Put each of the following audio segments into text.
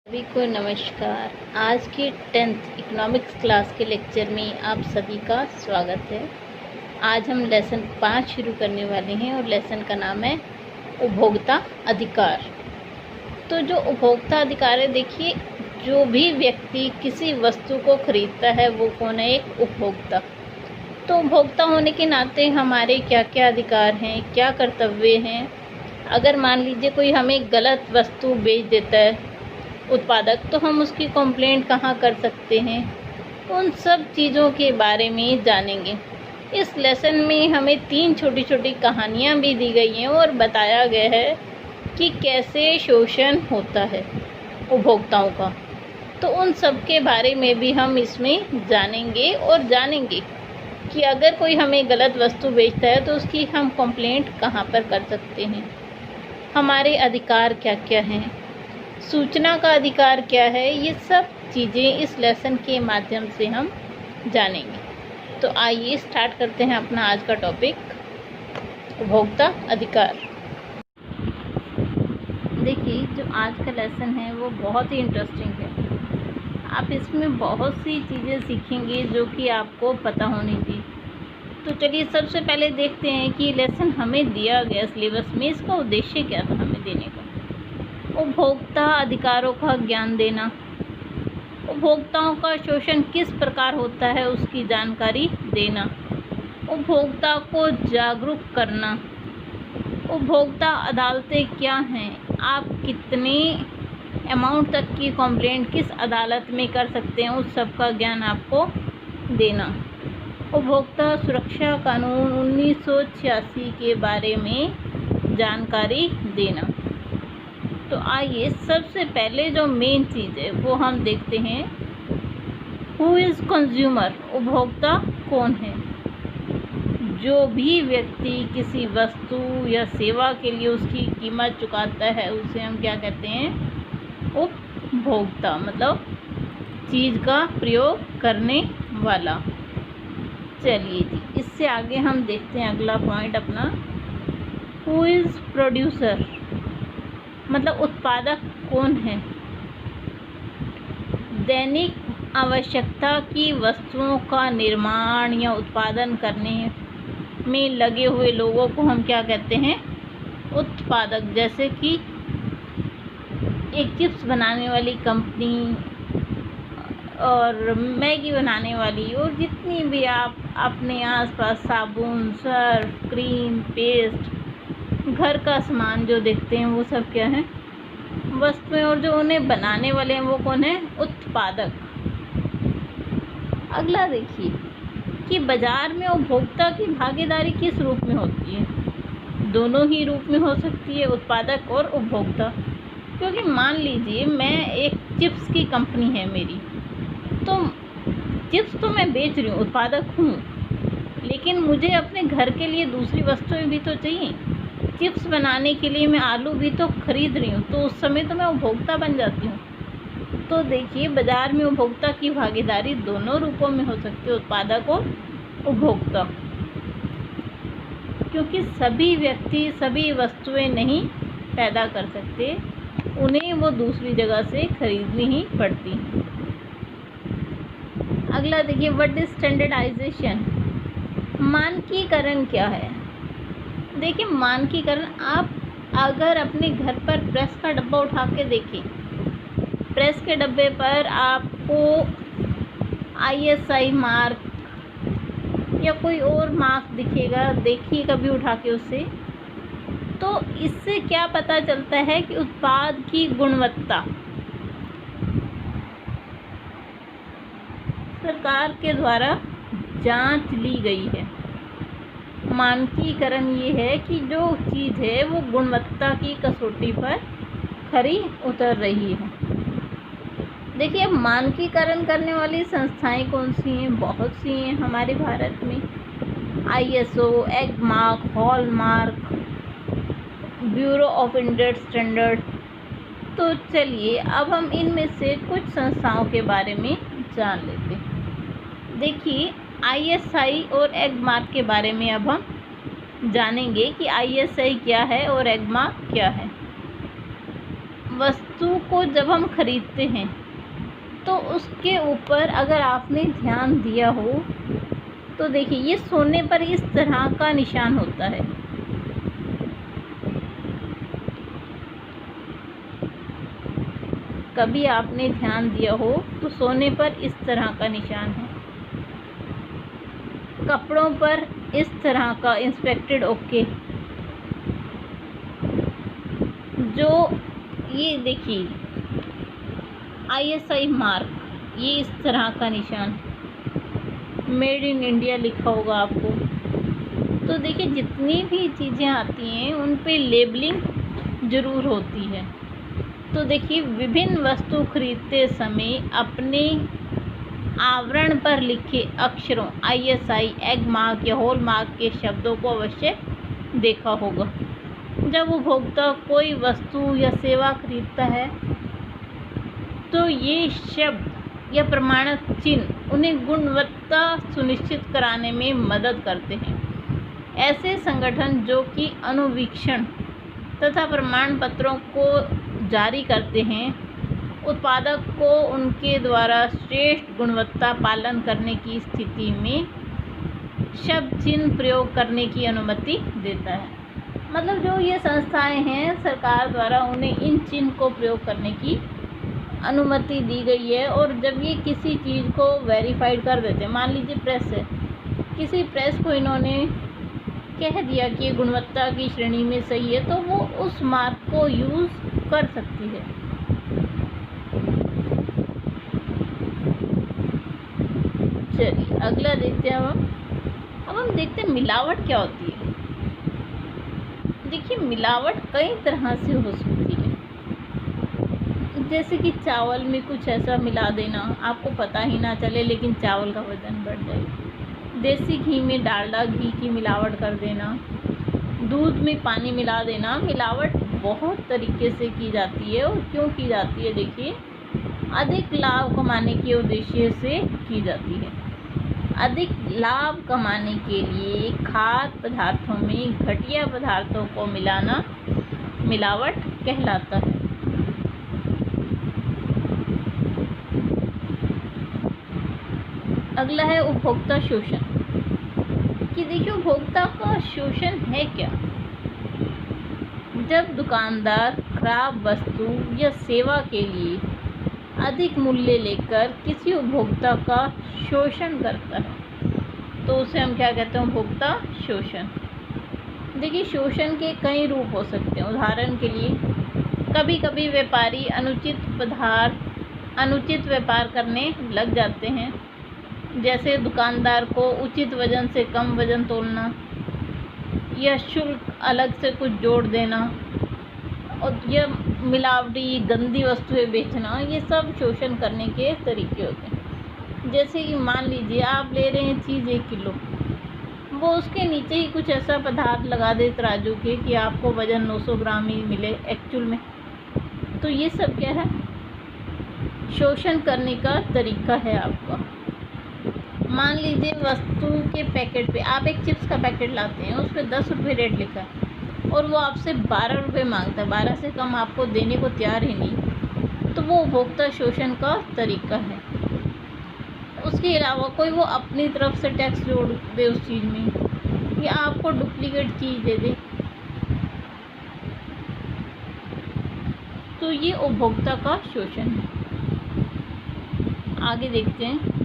सभी को नमस्कार। आज की 10th इकोनॉमिक्स क्लास के लेक्चर में आप सभी का स्वागत है। आज हम लेसन 5 शुरू करने वाले हैं और लेसन का नाम है उपभोक्ता अधिकार। तो जो उपभोक्ता अधिकार है, देखिए, जो भी व्यक्ति किसी वस्तु को खरीदता है वो कौन है? एक उपभोक्ता। तो उपभोक्ता होने के नाते हमारे क्या क्या अधिकार हैं, क्या कर्तव्य हैं। अगर मान लीजिए कोई हमें गलत वस्तु बेच देता है उत्पादक, तो हम उसकी कंप्लेंट कहाँ कर सकते हैं, उन सब चीज़ों के बारे में जानेंगे। इस लेसन में हमें 3 छोटी छोटी कहानियाँ भी दी गई हैं और बताया गया है कि कैसे शोषण होता है उपभोक्ताओं का। तो उन सब के बारे में भी हम इसमें जानेंगे और जानेंगे कि अगर कोई हमें गलत वस्तु बेचता है तो उसकी हम कंप्लेंट कहाँ पर कर सकते हैं, हमारे अधिकार क्या क्या हैं, सूचना का अधिकार क्या है। ये सब चीज़ें इस लेसन के माध्यम से हम जानेंगे। तो आइए स्टार्ट करते हैं अपना आज का टॉपिक, उपभोक्ता अधिकार। देखिए, जो आज का लेसन है वो बहुत ही इंटरेस्टिंग है। आप इसमें बहुत सी चीज़ें सीखेंगे जो कि आपको पता होनी चाहिए। तो चलिए सबसे पहले देखते हैं कि लेसन हमें दिया गया सिलेबस में, इसका उद्देश्य क्या था हमें देने का। उपभोक्ता अधिकारों का ज्ञान देना, उपभोक्ताओं का शोषण किस प्रकार होता है उसकी जानकारी देना, उपभोक्ता को जागरूक करना, उपभोक्ता अदालतें क्या हैं, आप कितने अमाउंट तक की कंप्लेंट किस अदालत में कर सकते हैं, उस सब का ज्ञान आपको देना, उपभोक्ता सुरक्षा कानून 1986 के बारे में जानकारी देना। तो आइए सबसे पहले जो मेन चीज़ है वो हम देखते हैं, हु इज़ कंज्यूमर, उपभोक्ता कौन है। जो भी व्यक्ति किसी वस्तु या सेवा के लिए उसकी कीमत चुकाता है उसे हम क्या कहते हैं? उपभोक्ता, मतलब चीज़ का प्रयोग करने वाला। चलिए जी, इससे आगे हम देखते हैं अगला पॉइंट अपना, हु इज़ प्रोड्यूसर, मतलब उत्पादक कौन है। दैनिक आवश्यकता की वस्तुओं का निर्माण या उत्पादन करने में लगे हुए लोगों को हम क्या कहते हैं? उत्पादक। जैसे कि एक चिप्स बनाने वाली कंपनी और मैगी बनाने वाली और जितनी भी आप अपने आसपास साबुन, सर्फ, क्रीम, पेस्ट, घर का सामान जो देखते हैं वो सब क्या है? वस्तुएं। और जो उन्हें बनाने वाले हैं वो कौन है? उत्पादक। अगला देखिए कि बाजार में उपभोक्ता की भागीदारी किस रूप में होती है। दोनों ही रूप में हो सकती है, उत्पादक और उपभोक्ता। क्योंकि मान लीजिए मैं एक चिप्स की कंपनी है मेरी, तो चिप्स तो मैं बेच रही हूँ, उत्पादक हूँ, लेकिन मुझे अपने घर के लिए दूसरी वस्तुएं भी तो चाहिए। चिप्स बनाने के लिए मैं आलू भी तो खरीद रही हूँ, तो उस समय तो मैं उपभोक्ता बन जाती हूँ। तो देखिए, बाजार में उपभोक्ता की भागीदारी दोनों रूपों में हो सकती है, उत्पादक और उपभोक्ता। क्योंकि सभी व्यक्ति सभी वस्तुएं नहीं पैदा कर सकते, उन्हें वो दूसरी जगह से खरीदनी ही पड़ती हैं। अगला देखिए, व्हाट इज स्टैंडर्डाइजेशन, मानकीकरण क्या है। देखिए, मानकीकरण, आप अगर अपने घर पर प्रेस का डब्बा उठा के देखें, प्रेस के डब्बे पर आपको ISI मार्क या कोई और मार्क दिखेगा, देखिए कभी उठा के उससे। तो इससे क्या पता चलता है कि उत्पाद की गुणवत्ता सरकार के द्वारा जांच ली गई है। मानकीकरण ये है कि जो चीज़ है वो गुणवत्ता की कसौटी पर खरी उतर रही है। देखिए, अब मानकीकरण करने वाली संस्थाएं कौन सी हैं? बहुत सी हैं हमारे भारत में। ISO, Agmark, hallmark, bureau of Indian standard. तो चलिए अब हम इनमें से कुछ संस्थाओं के बारे में जान लेते हैं। देखिए, ISI और एगमार्क के बारे में अब हम जानेंगे कि ISI क्या है और एगमार्क क्या है। वस्तु को जब हम खरीदते हैं तो उसके ऊपर अगर आपने ध्यान दिया हो तो देखिए ये सोने पर इस तरह का निशान होता है। कभी आपने ध्यान दिया हो तो सोने पर इस तरह का निशान है, कपड़ों पर इस तरह का इंस्पेक्टेड ओके, जो ये देखिए ISI मार्क, ये इस तरह का निशान, मेड इन इंडिया लिखा होगा आपको। तो देखिए जितनी भी चीज़ें आती हैं उन पे लेबलिंग ज़रूर होती है। तो देखिए विभिन्न वस्तु खरीदते समय अपने आवरण पर लिखे अक्षरों ISI, एग मार्क या होल मार्क के शब्दों को अवश्य देखा होगा। जब उपभोक्ता कोई वस्तु या सेवा खरीदता है तो ये शब्द या प्रमाणक चिन्ह उन्हें गुणवत्ता सुनिश्चित कराने में मदद करते हैं। ऐसे संगठन जो कि अनुवीक्षण तथा प्रमाण पत्रों को जारी करते हैं, उत्पादक को उनके द्वारा श्रेष्ठ गुणवत्ता पालन करने की स्थिति में शब्द चिन्ह प्रयोग करने की अनुमति देता है। मतलब जो ये संस्थाएं हैं सरकार द्वारा उन्हें इन चिन्ह को प्रयोग करने की अनुमति दी गई है। और जब ये किसी चीज़ को वेरीफाइड कर देते हैं, मान लीजिए प्रेस है, किसी प्रेस को इन्होंने कह दिया कि ये गुणवत्ता की श्रेणी में सही है, तो वो उस मार्क को यूज़ कर सकती है। चलिए अगला देखते हैं। अब हम देखते हैं मिलावट क्या होती है। देखिए मिलावट कई तरह से हो सकती है, जैसे कि चावल में कुछ ऐसा मिला देना आपको पता ही ना चले लेकिन चावल का वज़न बढ़ जाए, देसी घी में डालडा घी की मिलावट कर देना, दूध में पानी मिला देना। मिलावट बहुत तरीके से की जाती है। और क्यों की जाती है, देखिए अधिक लाभ कमाने के उद्देश्य से की जाती है। अधिक लाभ कमाने के लिए खाद्य पदार्थों में घटिया पदार्थों को मिलाना मिलावट कहलाता है। अगला है उपभोक्ता शोषण। कि देखिए उपभोक्ता का शोषण है क्या। जब दुकानदार खराब वस्तु या सेवा के लिए अधिक मूल्य लेकर किसी उपभोक्ता का शोषण करता है तो उसे हम क्या कहते हैं, उपभोक्ता शोषण। देखिए शोषण के कई रूप हो सकते हैं। उदाहरण के लिए कभी कभी व्यापारी अनुचित व्यापार करने लग जाते हैं, जैसे दुकानदार को उचित वजन से कम वजन तोलना या शुल्क अलग से कुछ जोड़ देना और यह मिलावटी गंदी वस्तुएं बेचना, ये सब शोषण करने के तरीके होते हैं। जैसे कि मान लीजिए आप ले रहे हैं चीज़ 1 किलो, वो उसके नीचे ही कुछ ऐसा पदार्थ लगा दे तराजू के कि आपको वज़न 900 ग्राम ही मिले एक्चुअल में। तो ये सब क्या है, शोषण करने का तरीका है आपका। मान लीजिए वस्तु के पैकेट पे आप एक चिप्स का पैकेट लाते हैं, उस पर 10 रुपये रेट लिखा है और वो आपसे 12 रुपये मांगता है, 12 से कम आपको देने को तैयार ही नहीं, तो वो उपभोक्ता शोषण का तरीका है। उसके अलावा कोई वो अपनी तरफ से टैक्स जोड़ दे उस चीज़ में या आपको डुप्लीकेट चीज़ दे दे, तो ये उपभोक्ता का शोषण है। आगे देखते हैं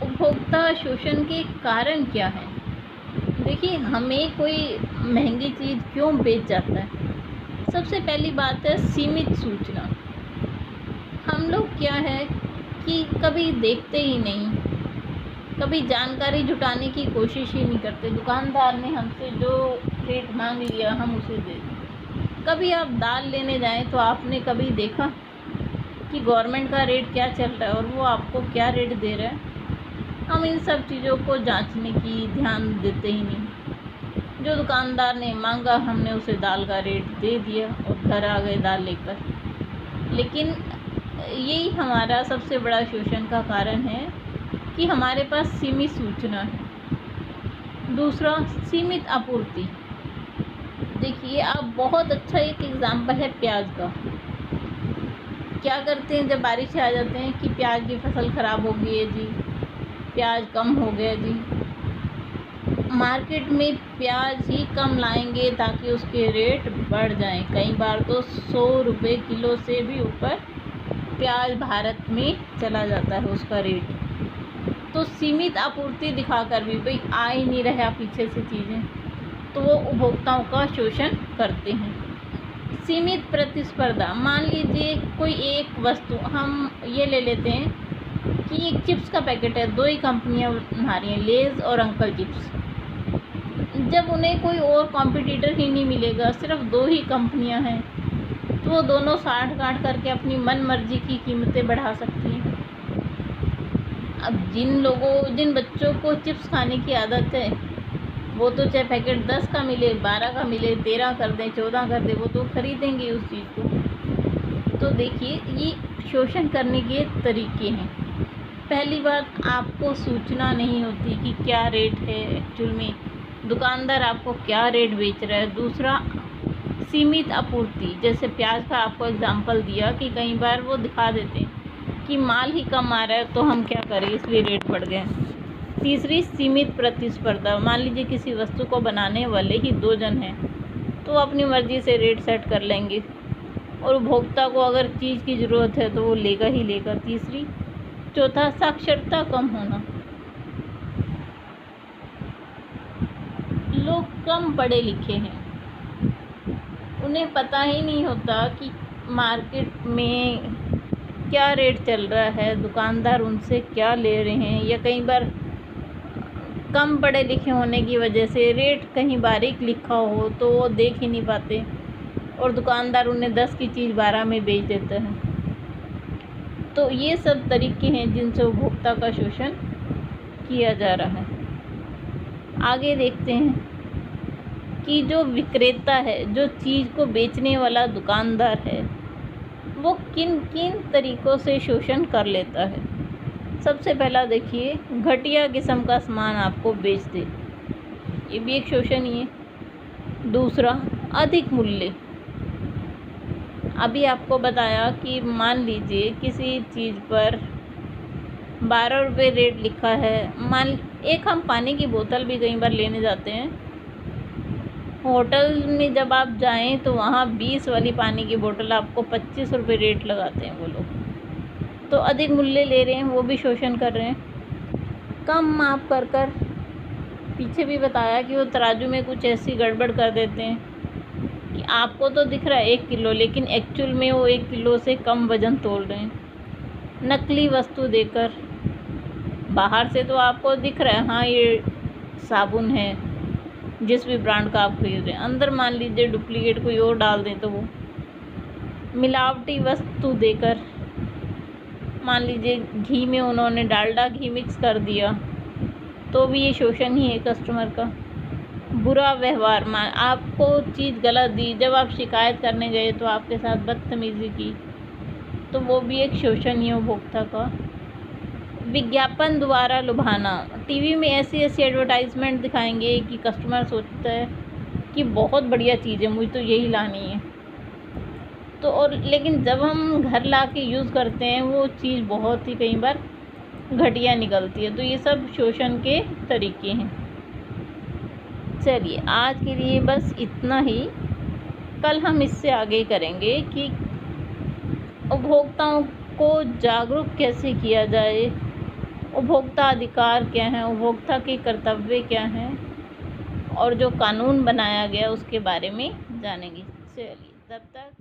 उपभोक्ता शोषण के कारण क्या है। देखिए हमें कोई महंगी चीज़ क्यों बेच जाता है। सबसे पहली बात है सीमित सूचना। हम लोग क्या है कि कभी देखते ही नहीं, कभी जानकारी जुटाने की कोशिश ही नहीं करते। दुकानदार ने हमसे जो रेट मांग लिया हम उसे दे दें। कभी आप दाल लेने जाएं तो आपने कभी देखा कि गवर्नमेंट का रेट क्या चल रहा है और वो आपको क्या रेट दे रहा है। हम इन सब चीज़ों को जांचने की ध्यान देते ही नहीं। जो दुकानदार ने मांगा हमने उसे दाल का रेट दे दिया और घर आ गए दाल लेकर। लेकिन यही हमारा सबसे बड़ा शोषण का कारण है कि हमारे पास सीमित सूचना है। दूसरा, सीमित आपूर्ति। देखिए आप, बहुत अच्छा एक एग्ज़ाम्पल है प्याज का। क्या करते हैं जब बारिश आ जाते हैं कि प्याज की फसल ख़राब हो गई है जी, प्याज कम हो गया जी। मार्केट में प्याज ही कम लाएंगे ताकि उसके रेट बढ़ जाएं। कई बार तो 100 रुपये किलो से भी ऊपर प्याज भारत में चला जाता है उसका रेट। तो सीमित आपूर्ति दिखाकर भी भाई आ ही नहीं रहा पीछे से चीज़ें, तो वो उपभोक्ताओं का शोषण करते हैं। सीमित प्रतिस्पर्धा, मान लीजिए कोई एक वस्तु, हम ये ले लेते हैं कि एक चिप्स का पैकेट है, 2 ही कंपनियां बना रही हैं, लेज़ और अंकल चिप्स। जब उन्हें कोई और कॉम्पिटिटर ही नहीं मिलेगा, सिर्फ 2 ही कंपनियां हैं, तो वो दोनों साठ गांठ करके अपनी मन मर्जी की कीमतें बढ़ा सकती हैं। अब जिन बच्चों को चिप्स खाने की आदत है, वो तो चाहे पैकेट 10 का मिले, 12 का मिले, 13 कर दें, 14 कर दें, वो तो खरीदेंगे उस चीज़ को। तो देखिए ये शोषण करने के तरीके हैं। पहली बात, आपको सूचना नहीं होती कि क्या रेट है एक्चुअल में, दुकानदार आपको क्या रेट बेच रहा है। दूसरा, सीमित आपूर्ति, जैसे प्याज का आपको एग्जांपल दिया कि कई बार वो दिखा देते हैं कि माल ही कम आ रहा है तो हम क्या करें, इसलिए रेट बढ़ गए। तीसरी, सीमित प्रतिस्पर्धा, मान लीजिए किसी वस्तु को बनाने वाले ही 2 जन हैं, तो वो अपनी मर्ज़ी से रेट सेट कर लेंगे और उपभोक्ता को अगर चीज़ की ज़रूरत है तो वो लेगा ही लेगा। चौथा, साक्षरता कम होना, लोग कम पढ़े लिखे हैं, उन्हें पता ही नहीं होता कि मार्केट में क्या रेट चल रहा है, दुकानदार उनसे क्या ले रहे हैं, या कई बार कम पढ़े लिखे होने की वजह से रेट कहीं बारीक लिखा हो तो वो देख ही नहीं पाते और दुकानदार उन्हें 10 की चीज़ 12 में बेच देता है। तो ये सब तरीके हैं जिनसे उपभोक्ता का शोषण किया जा रहा है। आगे देखते हैं कि जो विक्रेता है, जो चीज़ को बेचने वाला दुकानदार है, वो किन किन तरीक़ों से शोषण कर लेता है। सबसे पहला देखिए, घटिया किस्म का सामान आपको बेच दे, ये भी एक शोषण ही है। दूसरा, अधिक मूल्य, अभी आपको बताया कि मान लीजिए किसी चीज़ पर 12 रुपये रेट लिखा है, एक हम पानी की बोतल भी कई बार लेने जाते हैं, होटल में जब आप जाएं तो वहाँ 20 वाली पानी की बोतल आपको 25 रुपये रेट लगाते हैं वो लोग, तो अधिक मूल्य ले रहे हैं, वो भी शोषण कर रहे हैं। कम माप कर पीछे भी बताया कि वो तराजू में कुछ ऐसी गड़बड़ कर देते हैं कि आपको तो दिख रहा है 1 किलो, लेकिन एक्चुअल में वो 1 किलो से कम वज़न तोल रहे हैं। नकली वस्तु देकर, बाहर से तो आपको दिख रहा है हाँ ये साबुन है जिस भी ब्रांड का आप खरीद रहे हैं, अंदर मान लीजिए डुप्लीकेट कोई और डाल दें तो वो। मिलावटी वस्तु देकर, मान लीजिए घी में उन्होंने डालडा घी मिक्स कर दिया, तो भी ये शोषण ही है कस्टमर का। बुरा व्यवहार, आपको चीज़ गलत दी, जब आप शिकायत करने गए तो आपके साथ बदतमीज़ी की, तो वो भी एक शोषण ही है उपभोक्ता का। विज्ञापन द्वारा लुभाना, टीवी में ऐसी एडवर्टाइजमेंट दिखाएंगे कि कस्टमर सोचता है कि बहुत बढ़िया चीज़ है, मुझे तो यही लानी है, तो और लेकिन जब हम घर ला के यूज़ करते हैं वो चीज़ बहुत ही कई बार घटिया निकलती है। तो ये सब शोषण के तरीके हैं। चलिए आज के लिए बस इतना ही, कल हम इससे आगे करेंगे कि उपभोक्ताओं को जागरूक कैसे किया जाए, उपभोक्ता अधिकार क्या हैं, उपभोक्ता के कर्तव्य क्या हैं, और जो कानून बनाया गया उसके बारे में जानेंगे। चलिए तब तक